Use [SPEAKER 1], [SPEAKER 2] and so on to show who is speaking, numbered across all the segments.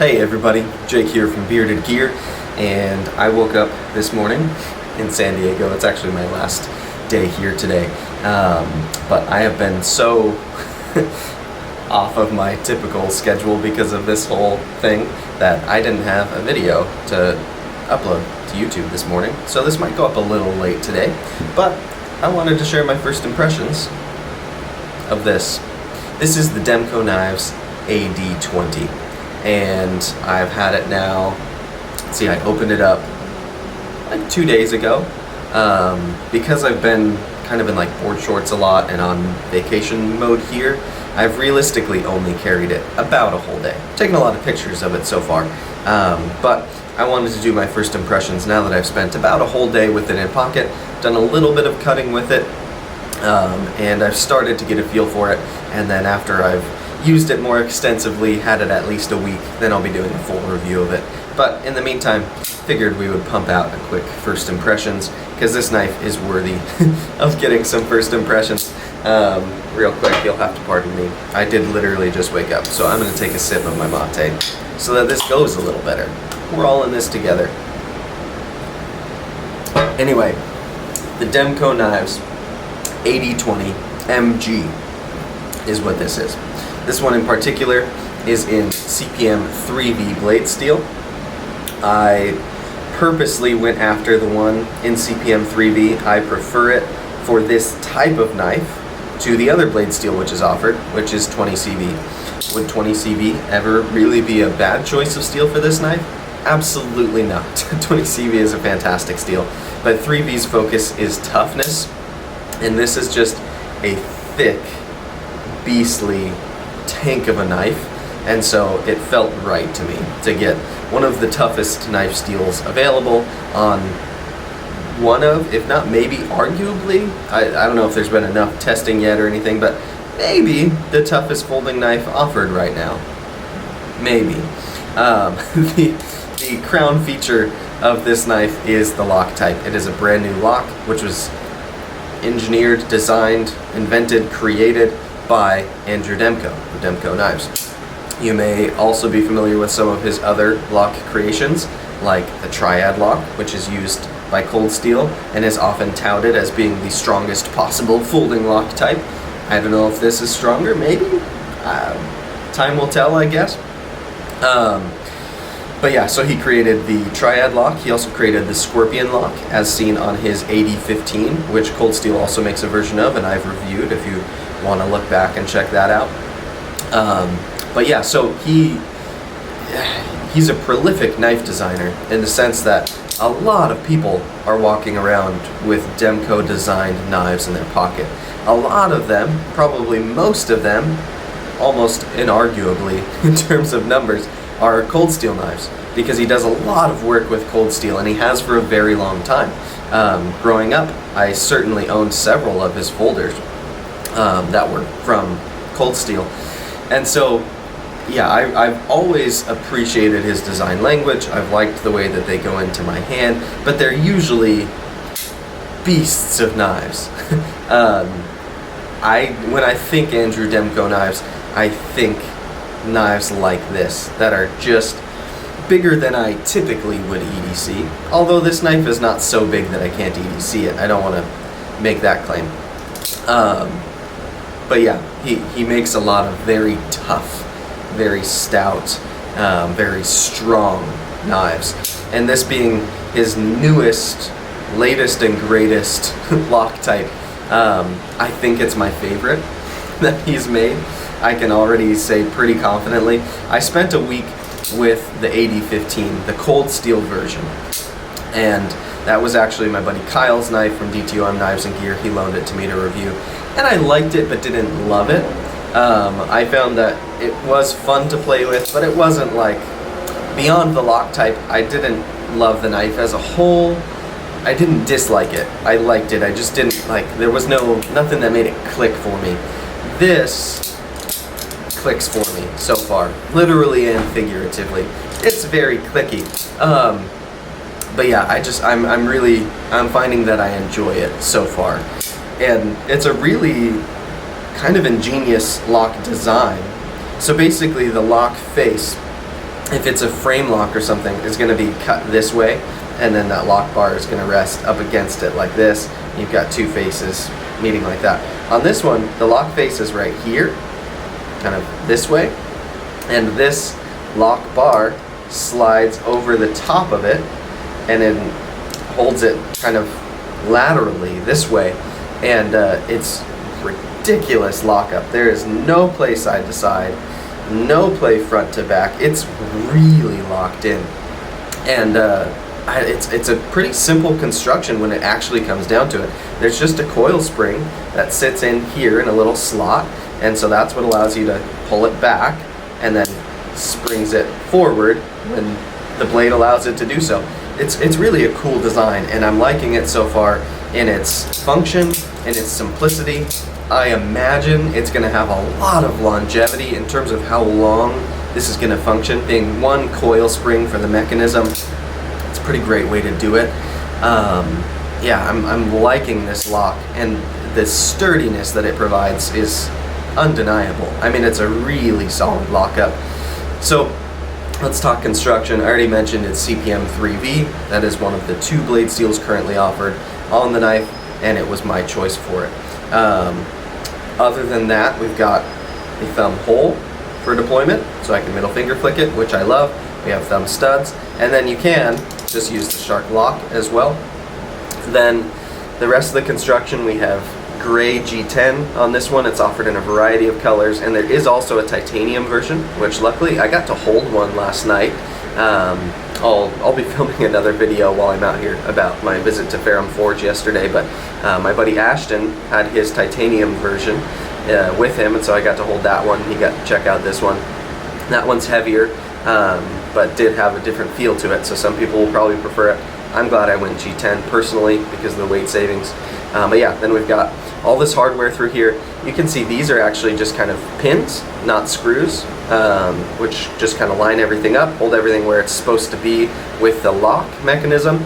[SPEAKER 1] Hey everybody, Jake here from Bearded Gear, and I woke up this morning in San Diego. It's actually my last day here today, but I have been so off of my typical schedule because of this whole thing that I didn't have a video to upload to YouTube this morning, so this might go up a little late today, but I wanted to share my first impressions of this. This is the Demko Knives AD20. And I've had it now, let's see, I opened it up like 2 days ago. Because I've been kind of in like board shorts a lot and on vacation mode here, I've realistically only carried it about a whole day. Taken a lot of pictures of it so far, but I wanted to do my first impressions now that I've spent about a whole day with it in pocket, done a little bit of cutting with it, and I've started to get a feel for it, and then after I've used it more extensively, had it at least a week, then I'll be doing a full review of it. But in the meantime, figured we would pump out a quick first impressions, because this knife is worthy of getting some first impressions. Real quick, you'll have to pardon me. I did literally just wake up, so I'm going to take a sip of my mate so that this goes a little better. We're all in this together. Anyway, the Demko Knives AD20 MG is what this is. This one in particular is in CPM 3V blade steel. I purposely went after the one in CPM 3V. I prefer it for this type of knife to the other blade steel which is offered, which is 20CV. Would 20CV ever really be a bad choice of steel for this knife? Absolutely not. 20CV is a fantastic steel, but 3V's focus is toughness, and this is just a thick, beastly tank of a knife, and so it felt right to me to get one of the toughest knife steels available on one of, if not maybe arguably, I don't know if there's been enough testing yet or anything, but maybe the toughest folding knife offered right now. Maybe. The crown feature of this knife is the lock type. It is a brand new lock, which was engineered, designed, invented, created by Andrew Demko, the Demko Knives. You may also be familiar with some of his other lock creations, like the Triad lock, which is used by Cold Steel and is often touted as being the strongest possible folding lock type. I don't know if this is stronger, maybe? Time will tell, I guess. But yeah, so he created the Triad lock. He also created the Scorpion lock, as seen on his AD15, which Cold Steel also makes a version of, and I've reviewed if you want to look back and check that out. But yeah, so he's a prolific knife designer in the sense that a lot of people are walking around with Demko designed knives in their pocket. A lot of them, probably most of them, almost inarguably in terms of numbers, are Cold Steel knives, because he does a lot of work with Cold Steel, and he has for a very long time. Growing up, I certainly owned several of his folders that were from Cold Steel, and so yeah, I've always appreciated his design language. I've liked the way that they go into my hand, but they're usually beasts of knives. When I think Andrew Demko Knives, I think knives like this that are just bigger than I typically would EDC, although this knife is not so big that I can't EDC it. I don't want to make that claim. But yeah, he makes a lot of very tough, very stout, very strong knives, and this being his newest, latest and greatest lock type, I think it's my favorite that he's made. I can already say pretty confidently. I spent a week with the AD15, the Cold Steel version, and that was actually my buddy Kyle's knife from DTOM Knives and Gear. He loaned it to me to review, and I liked it but didn't love it. I found that it was fun to play with, but it wasn't like, beyond the lock type, I didn't love the knife as a whole. I didn't dislike it. I liked it. I just didn't like, there was nothing that made it click for me. This clicks for me so far, literally and figuratively. It's very clicky. But yeah, I'm finding that I enjoy it so far. And it's a really kind of ingenious lock design. So basically the lock face if it's a frame lock or something, is going to be cut this way, and then that lock bar is going to rest up against it like this. You've got two faces meeting like that. On this one, the lock face is right here, kind of this way, and this lock bar slides over the top of it and then holds it kind of laterally this way, and it's ridiculous lockup. There is no play side to side, no play front to back. It's really locked in, and it's a pretty simple construction when it actually comes down to it. There's just a coil spring that sits in here in a little slot, and so that's what allows you to pull it back and then springs it forward when the blade allows it to do so. It's really a cool design, and I'm liking it so far in its function and its simplicity. I imagine it's going to have a lot of longevity in terms of how long this is going to function. Being one coil spring for the mechanism, it's a pretty great way to do it. Yeah, I'm liking this lock, and the sturdiness that it provides is undeniable. I mean, it's a really solid lockup. So let's talk construction. I already mentioned it's CPM 3V. That is one of the 2 blade steels currently offered on the knife, and it was my choice for it. Other than that, we've got a thumb hole for deployment, so I can middle finger flick it, which I love. We have thumb studs, and then you can just use the shark lock as well. Then the rest of the construction, we have gray G10 on this one. It's offered in a variety of colors, and there is also a titanium version, which luckily I got to hold one last night. I'll be filming another video while I'm out here about my visit to Ferrum Forge yesterday, but my buddy Ashton had his titanium version with him, and so I got to hold that one. He got to check out this one. That one's heavier, but did have a different feel to it, so some people will probably prefer it. I'm glad I went G10 personally because of the weight savings. But yeah, then we've got all this hardware through here. You can see these are actually just kind of pins, not screws, which just kind of line everything up, hold everything where it's supposed to be with the lock mechanism.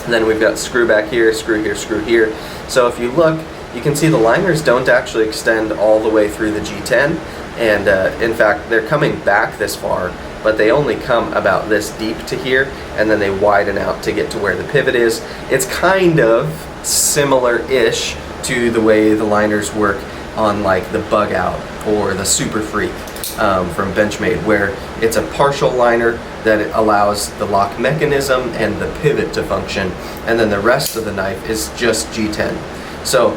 [SPEAKER 1] And then we've got screw back here, screw here, screw here. So if you look, you can see the liners don't actually extend all the way through the G10, and in fact they're coming back this far, but they only come about this deep to here, and then they widen out to get to where the pivot is. It's kind of similar-ish to the way the liners work on like the Bug Out or the Super Freak from Benchmade, where it's a partial liner that it allows the lock mechanism and the pivot to function, and then the rest of the knife is just G10. So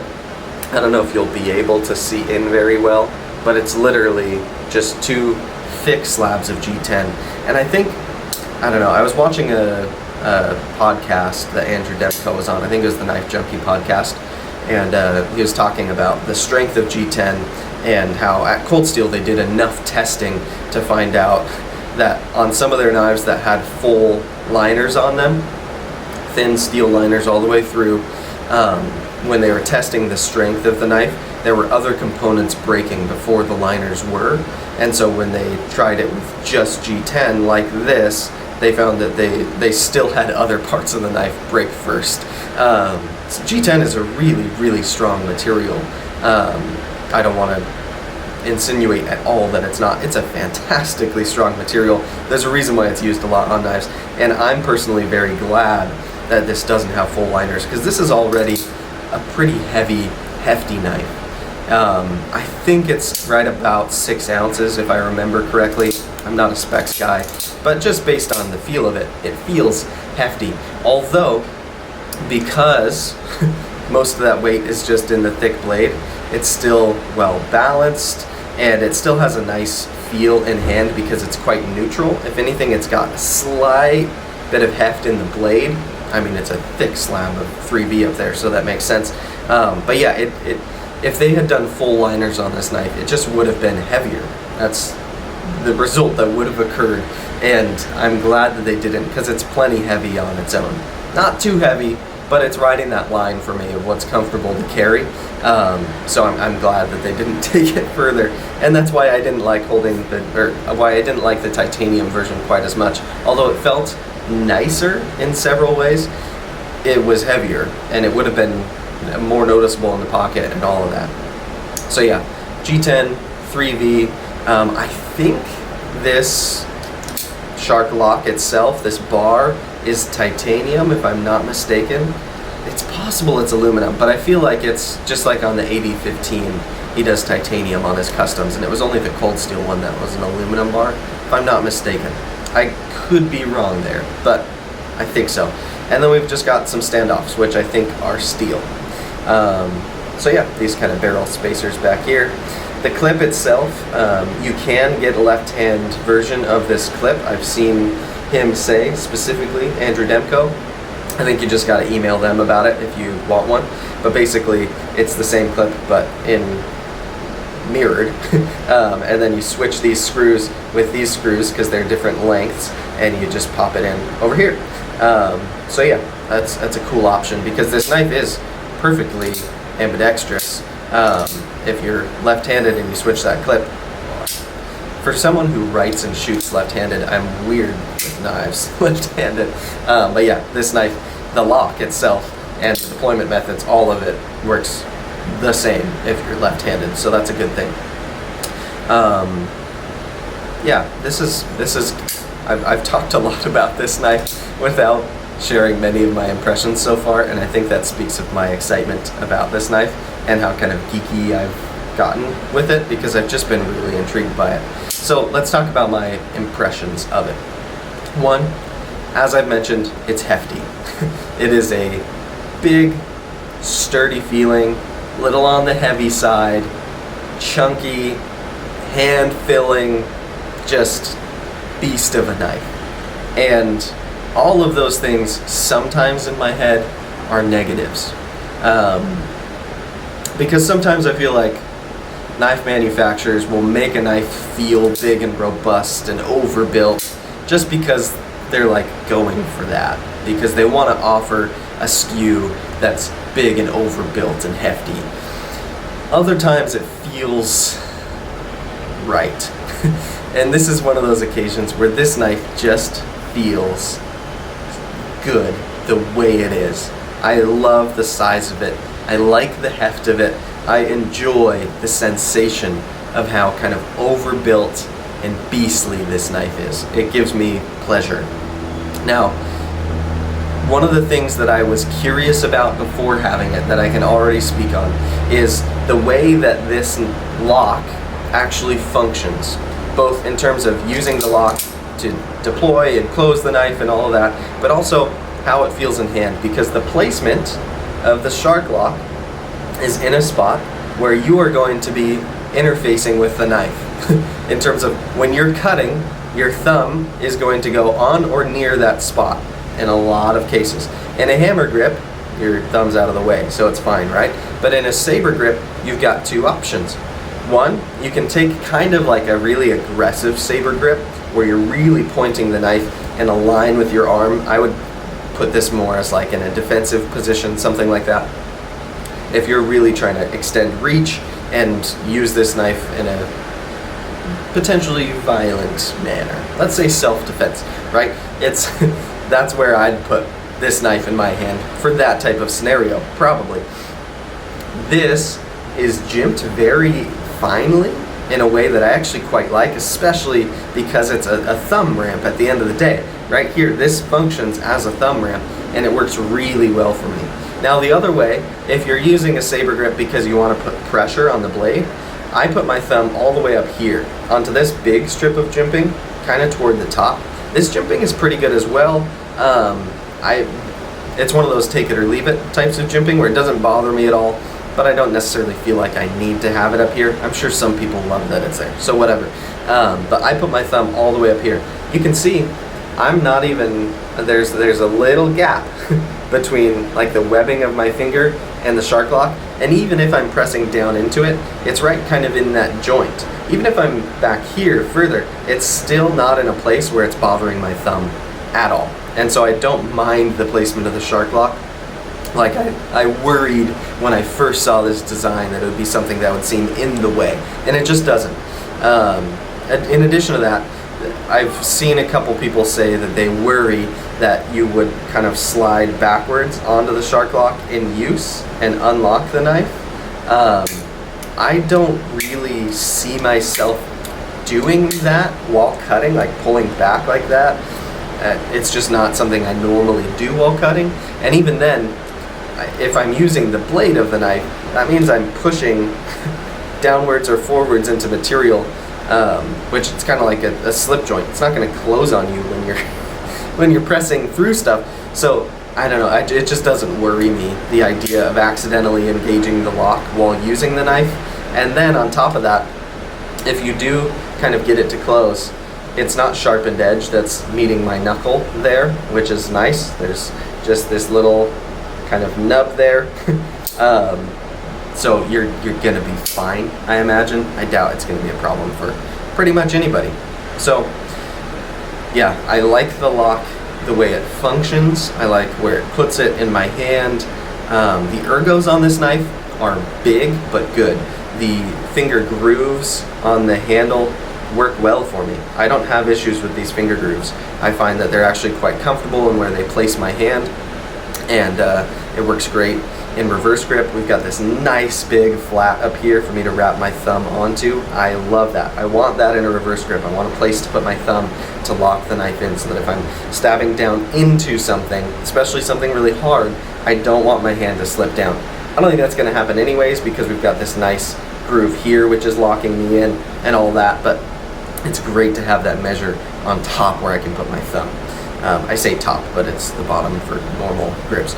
[SPEAKER 1] I don't know if you'll be able to see in very well, but it's literally just 2 thick slabs of G10. And I think, I don't know, I was watching a podcast that Andrew Demko was on. I think it was the Knife Junkie podcast, and he was talking about the strength of G10 and how at Cold Steel they did enough testing to find out that on some of their knives that had full liners on them, thin steel liners all the way through, when they were testing the strength of the knife, there were other components breaking before the liners were, and so when they tried it with just G10 like this, they found that they still had other parts of the knife break first. So G10 is a really, really strong material. I don't want to insinuate at all that it's not. It's a fantastically strong material. There's a reason why it's used a lot on knives, and I'm personally very glad that this doesn't have full liners, because this is already a pretty heavy, hefty knife. I think it's right about 6 ounces if I remember correctly. I'm not a specs guy, but just based on the feel of it, it feels hefty. Although, because most of that weight is just in the thick blade, it's still well balanced, and it still has a nice feel in hand because it's quite neutral. If anything, it's got a slight bit of heft in the blade. I mean, it's a thick slab of 3V up there, so that makes sense. But yeah, if they had done full liners on this knife, it just would have been heavier. That's the result that would have occurred, and I'm glad that they didn't, because it's plenty heavy on its own. Not too heavy, but it's riding that line for me of what's comfortable to carry. So I'm glad that they didn't take it further, and that's why I didn't like why I didn't like the titanium version quite as much. Although it felt nicer in several ways, it was heavier, and it would have been more noticeable in the pocket and all of that. So yeah, G10, 3V. I think this shark lock itself, this bar, is titanium, if I'm not mistaken. It's possible it's aluminum, but I feel like it's just like on the AD15, he does titanium on his customs, and it was only the cold steel one that was an aluminum bar, if I'm not mistaken. I could be wrong there, but I think so. And then we've just got some standoffs, which I think are steel. So yeah, these kind of barrel spacers back here. The clip itself, you can get a left-hand version of this clip. I've seen him say, specifically, Andrew Demko. I think you just got to email them about it if you want one. But basically, it's the same clip, but in mirrored. And then you switch these screws with these screws because they're different lengths, and you just pop it in over here. So yeah, that's a cool option because this knife is perfectly ambidextrous. If you're left-handed and you switch that clip. For someone who writes and shoots left-handed, I'm weird with knives left-handed. But yeah, this knife, the lock itself and the deployment methods, all of it works the same if you're left-handed, so that's a good thing. Yeah, this is I've talked a lot about this knife without sharing many of my impressions so far, and I think that speaks of my excitement about this knife and how kind of geeky I've gotten with it because I've just been really intrigued by it. So let's talk about my impressions of it. One, as I've mentioned, it's hefty. It is a big, sturdy feeling, little on the heavy side, chunky, hand-filling, just beast of a knife. And all of those things sometimes in my head are negatives. Because sometimes I feel like knife manufacturers will make a knife feel big and robust and overbuilt just because they're like going for that. Because they want to offer a SKU that's big and overbuilt and hefty. Other times it feels right. And this is one of those occasions where this knife just feels good the way it is. I love the size of it. I like the heft of it. I enjoy the sensation of how kind of overbuilt and beastly this knife is. It gives me pleasure. Now, one of the things that I was curious about before having it that I can already speak on is the way that this lock actually functions, both in terms of using the lock to deploy and close the knife and all of that, but also how it feels in hand, because the placement of the shark lock is in a spot where you are going to be interfacing with the knife. In terms of when you're cutting, your thumb is going to go on or near that spot in a lot of cases. In a hammer grip, your thumb's out of the way, so it's fine, right? But in a saber grip, you've got two options. One, you can take kind of like a really aggressive saber grip where you're really pointing the knife in a line with your arm. I would put this more as like in a defensive position, something like that. If you're really trying to extend reach and use this knife in a potentially violent manner. Let's say self-defense, right? That's where I'd put this knife in my hand for that type of scenario, probably. This is jimped very finely in a way that I actually quite like, especially because it's a thumb ramp at the end of the day. Right here, this functions as a thumb ramp, and it works really well for me. Now the other way, if you're using a saber grip because you want to put pressure on the blade, I put my thumb all the way up here onto this big strip of jimping, kind of toward the top. This jimping is pretty good as well. It's one of those take it or leave it types of jimping where it doesn't bother me at all, but I don't necessarily feel like I need to have it up here. I'm sure some people love that it's there, so whatever. But I put my thumb all the way up here. You can see I'm not even, there's a little gap between like the webbing of my finger and the shark lock, and even if I'm pressing down into it, it's right kind of in that joint. Even if I'm back here further, it's still not in a place where it's bothering my thumb at all. And so I don't mind the placement of the shark lock. Like I worried when I first saw this design that it would be something that would seem in the way, and it just doesn't. In addition to that, I've seen a couple people say that they worry that you would kind of slide backwards onto the shark lock in use and unlock the knife. I don't really see myself doing that while cutting, like pulling back like that, it's just not something I normally do while cutting. And even then, if I'm using the blade of the knife, that means I'm pushing downwards or forwards into material, which it's kind of like a slip joint. It's not going to close on you when you're pressing through stuff. So I don't know, it just doesn't worry me, the idea of accidentally engaging the lock while using the knife. And then on top of that, if you do kind of get it to close, it's not sharpened edge that's meeting my knuckle there, which is nice. There's just this little kind of nub there. So you're gonna be fine, I imagine. I doubt it's gonna be a problem for pretty much anybody. So yeah, I like the lock, the way it functions. I like where it puts it in my hand. The ergos on this knife are big but good. The finger grooves on the handle work well for me. I don't have issues with these finger grooves. I find that they're actually quite comfortable in where they place my hand, and it works great. In reverse grip, we've got this nice big flat up here for me to wrap my thumb onto. I love that. I want that in a reverse grip. I want a place to put my thumb to lock the knife in, so that if I'm stabbing down into something, especially something really hard, I don't want my hand to slip down. I don't think that's going to happen anyways, because we've got this nice groove here which is locking me in and all that, but it's great to have that measure on top where I can put my thumb. I say top, but it's the bottom for normal grips.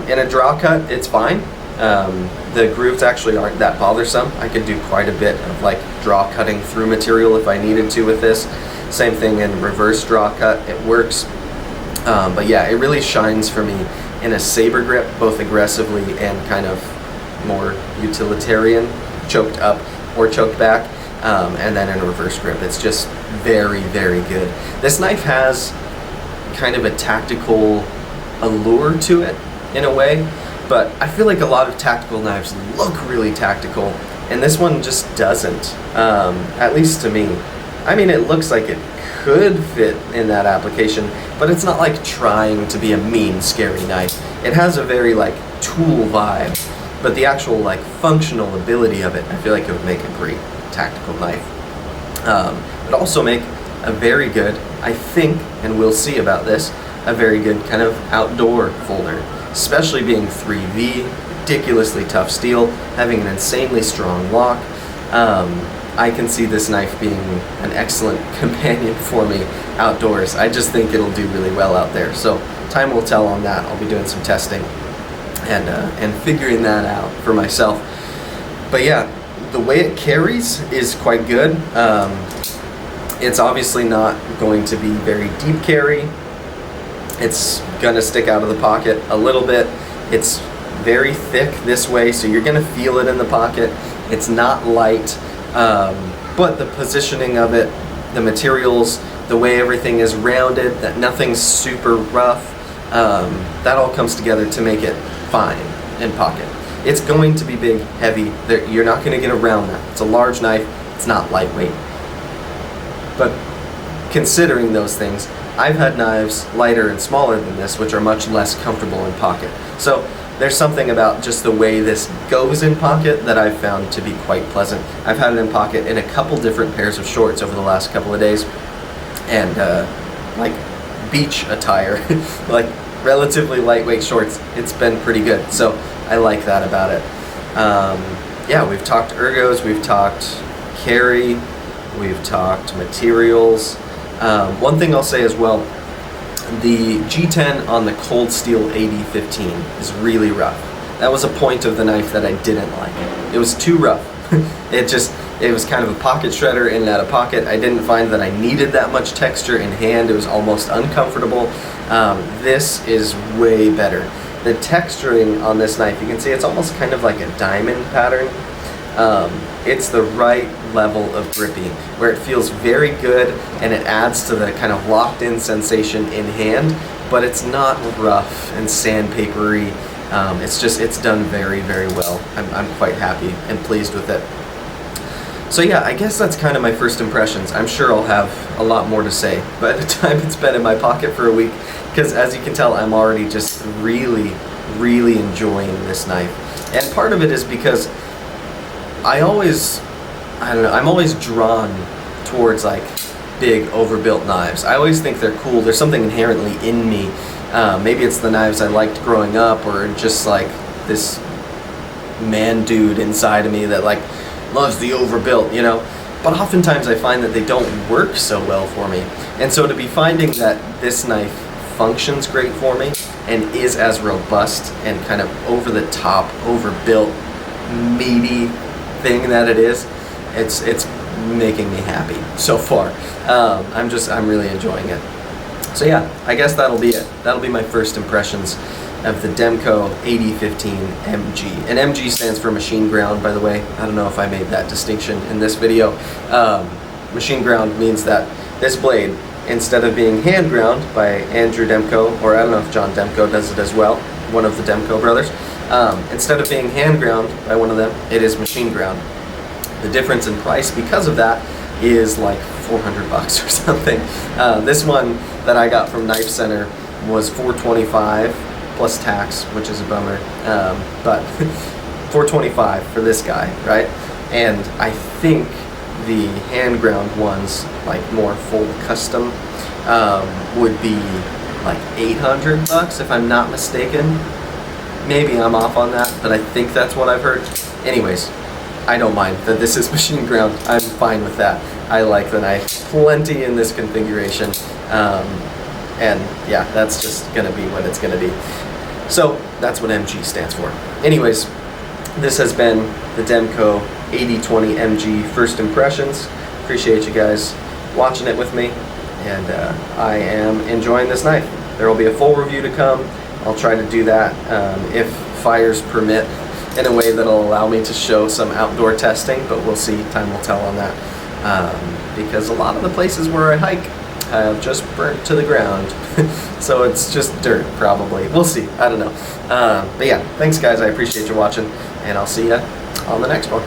[SPEAKER 1] In a draw cut, it's fine. The grooves actually aren't that bothersome. I could do quite a bit of like draw cutting through material if I needed to with this. Same thing in reverse draw cut, it works. But yeah, it really shines for me in a saber grip, both aggressively and kind of more utilitarian, choked up or choked back. And then in a reverse grip, it's just very, very good. This knife has kind of a tactical allure to it in a way, but I feel like a lot of tactical knives look really tactical, and this one just doesn't, at least to me. I mean, it looks like it could fit in that application, but it's not like trying to be a mean, scary knife. It has a very like tool vibe, but the actual like functional ability of it, I feel like it would make a great tactical knife. But also make a very good, I think, and we'll see about this, a very good kind of outdoor folder, especially being 3V, ridiculously tough steel, having an insanely strong lock. I can see this knife being an excellent companion for me outdoors. I just think it'll do really well out there. So time will tell on that. I'll be doing some testing and figuring that out for myself. But yeah, the way it carries is quite good. It's obviously not going to be very deep carry. It's gonna stick out of the pocket a little bit. It's very thick this way, so you're gonna feel it in the pocket. It's not light, but the positioning of it, the materials, the way everything is rounded, that nothing's super rough, that all comes together to make it fine in pocket. It's going to be big, heavy. You're not gonna get around that. It's a large knife, it's not lightweight. But considering those things, I've had knives lighter and smaller than this, which are much less comfortable in pocket. So there's something about just the way this goes in pocket that I've found to be quite pleasant. I've had it in pocket in a couple different pairs of shorts over the last couple of days, and like beach attire, like relatively lightweight shorts. It's been pretty good, so I like that about it. Yeah, we've talked ergos, we've talked carry, we've talked materials. One thing I'll say as well, the G10 on the cold steel AD15 is really rough. That was a point of the knife that I didn't like. It was too rough. It was kind of a pocket shredder in and out of pocket. I didn't find that I needed that much texture in hand. It was almost uncomfortable. This is way better. The texturing on this knife, you can see it's almost kind of like a diamond pattern. It's the right level of grippy, where it feels very good and it adds to the kind of locked in sensation in hand, but it's not rough and sandpapery. It's done very, very well. I'm quite happy and pleased with it. So yeah, I guess that's kind of my first impressions. I'm sure I'll have a lot more to say by the time it's been in my pocket for a week, because as you can tell, I'm already just really, really enjoying this knife. And part of it is because I'm always drawn towards like big overbuilt knives. I always think they're cool. There's something inherently in me. Maybe it's the knives I liked growing up, or just like this man dude inside of me that like loves the overbuilt, you know. But oftentimes I find that they don't work so well for me. And so to be finding that this knife functions great for me and is as robust and kind of over the top, overbuilt, meaty thing that it is, it's making me happy so far. I'm really enjoying it. So yeah, I guess that'll be it. That'll be my first impressions of the Demko AD20 MG. And MG stands for machine ground, by the way. I don't know if I made that distinction in this video. Machine ground means that this blade, instead of being hand ground by Andrew Demko, or I don't know if John Demko does it as well, one of the Demko brothers, instead of being hand ground by one of them, it is machine ground. The difference in price because of that is like $400 or something. This one that I got from Knife Center was $425 plus tax, which is a bummer, but $425 for this guy, right? And I think the hand ground ones, like more full custom, would be like $800 if I'm not mistaken. Maybe I'm off on that, but I think that's what I've heard. Anyways, I don't mind that this is machine ground. I'm fine with that. I like the knife plenty in this configuration. And yeah, that's just gonna be what it's gonna be. So that's what MG stands for. Anyways, this has been the Demko AD20 MG first impressions. Appreciate you guys watching it with me, and I am enjoying this knife. There will be a full review to come. I'll try to do that if fires permit, in a way that'll allow me to show some outdoor testing, but we'll see. Time will tell on that. Because a lot of the places where I hike have just burnt to the ground. So it's just dirt, probably. We'll see. I don't know. But yeah, thanks guys. I appreciate you watching, and I'll see you on the next one.